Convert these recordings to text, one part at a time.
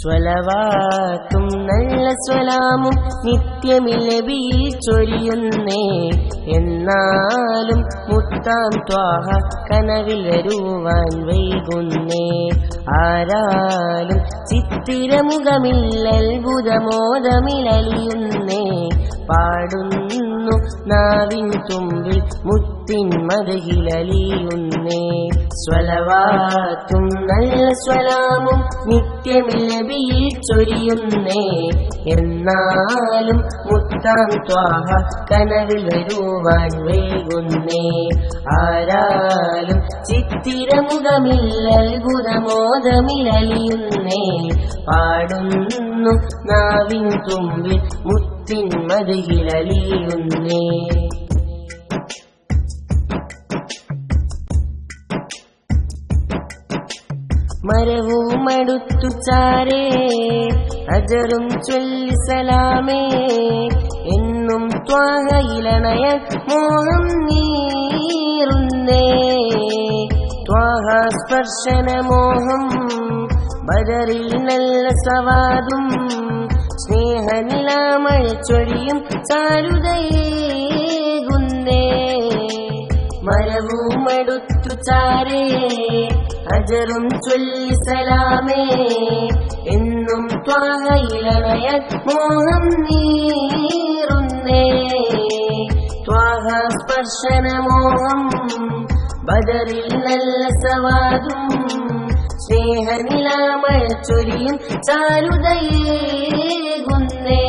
സ്വലവാത്തും നല്ല സ്വലാമും നിത്യമിൽ നബിയിൽ ചൊരിയുന്നേ. എന്നാലും മുത്താം ത്വാഹ കനവിൽ വരുവാൻ വൈകുന്നേ. ആരാലും ചിത്തിരമുഖമിൽ അത്ഭുതമോദമിലലിയുന്നേ. പാടുന്നു നാവിൻ തുമ്പിൽ മുത്തിൻ മദഹിലലിയുന്നേ. സ്വലവാത്തും നല്ല സ്വലാമും നിത്യമിൽ നബിയിൽ ചൊരിയുന്നേ. എന്നാലും മുത്താം ത്വാഹ കനവിൽ വരുവാൻ വൈകുന്നേ. ആരാലും ചിത്തിരമുഖമിൽ അത്ഭുതമോദമിലലിയുന്നേ. പാടുന്നു നാവിൻ തുമ്പിൽ മുത്തിൻ മദഹിലലിയുന്നേ. മരവുമടുത്തു ചാരേ അജറും ചൊല്ലി സലാമേ. എന്നും ത്വാഹയിലണയാൻ മോഹം നീറുന്നേ. ത്വാഹ സ്പർശന മോഹം ബദറിൽ നല്ല സവാദും. സ്നേഹനിലാമഴ ചൊരിയും ചാരുതയേകുന്നേ. മരവുമടുത്തു ചാരേ അജറും ചൊല്ലി സലാമേ. എന്നും ത്വാഹയിലണയാൻ മോഹം നീറുന്നേ. ത്വാഹ സ്പർശന മോഹം ബദറിൽ നല്ല സവാദും. സ്നേഹനിലാമഴ ചൊരിയും ചാരുതയേകുന്നേ.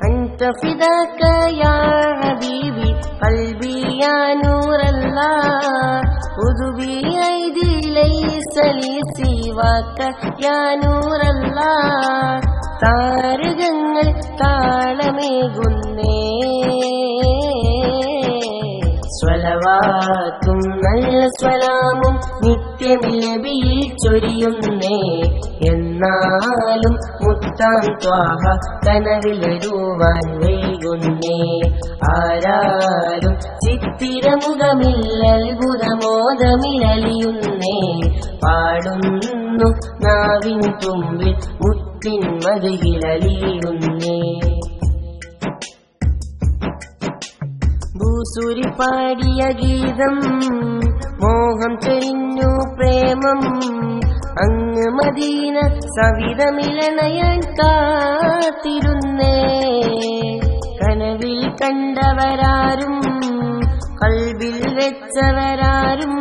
അൻത ഫിദാക യാ ഹബീബി ഖൽബി യാ നൂറല്ലാഹ്. ഉദുബി ഐദി ലൈസ ലി സിവാക യാ നൂറല്ലാഹ്. താരകങ്ങൾ താളമേകുന്നേ. സ്വലവാത്തും നല്ല സ്വലാമും നിത്യമിൽ നബിയിൽ ചൊരിയുന്നേ. എന്നാലും മുത്താം ത്വാഹ കനവിൽ വരുവാൻ വൈകുന്നേ. ആരാലും ചിത്തിരമുഖമിൽ അത്ഭുതമോദമിലലിയുന്നേ. പാടുന്നു നാവിൻ തുമ്പിൽ മുത്തിൻ മദഹിലലിയുന്നേ. ഭൂസുരി പാടിയ ഗീതം മോഹം ചൊരിഞ്ഞു പ്രേമം. അങ്ങ് മദീന സവിധമിലണയാൻ കാത്തിരുന്നേ. കനവിൽ കണ്ടവരാരും കൽബിൽ വെച്ചവരാരും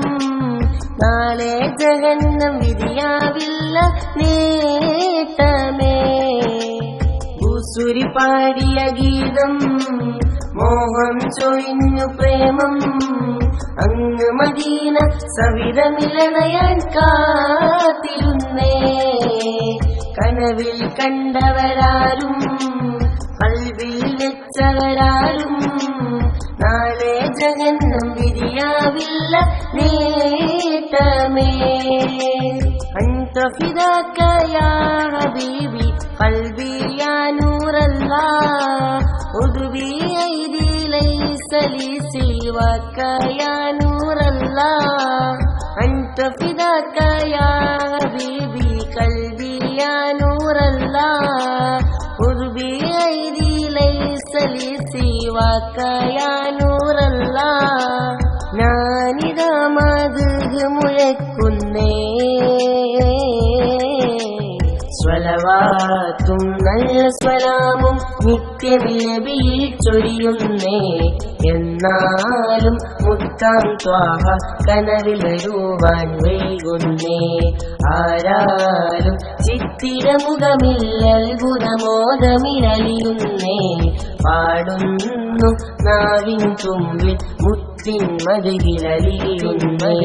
നാളെ ജഹന്നം വിധിയാവില്ല നേട്ടമേ. ഭൂസുരി പാടിയ ഗീതം മോഹം ചൊരിഞ്ഞു പ്രേമം. അങ്ങ് മദീന സവിധമിലണയാൻ കാത്തിരുന്നേ. കനവിൽ കണ്ടവരാരും കൽബിൽ വെച്ചവരാരും നാളെ ജഹന്നം വിധിയാവില്ല നേട്ടമേ. അൻത ഫിദാക യാ ഹബീബി ഖൽബി യാ നൂറല്ലാഹ്. ഉദുബി ഐദി ലൈസ ലി സിവാക യാ നൂറല്ലാഹ്. അൻത ഫിദാക യാ ഹബീബി ഖൽബി യാ നൂറല്ലാഹ്. ഉദുബി ഐദി ലൈസ ലി സിവാക യാ നൂറല്ലാഹ്. ഞാനിതാ മദ്ഹ് മുഴക്കുന്നേ. സ്വലവാത്തും നല്ല സ്വലാമും നിത്യമിൽ നബിയിൽ ചൊരിയുന്നേ. എന്നാലും മുത്താം ത്വാഹ കനവിൽ വരുവാൻ വൈകുന്നേ. ആരാലും ചിത്തിരമുഖമിൽ അത്ഭുതമോദമിലലിയുന്നേ. പാടുന്നു നാവിൻ തുമ്പിൽ മുത്തിൻ മദഹിലലിയുന്നേ.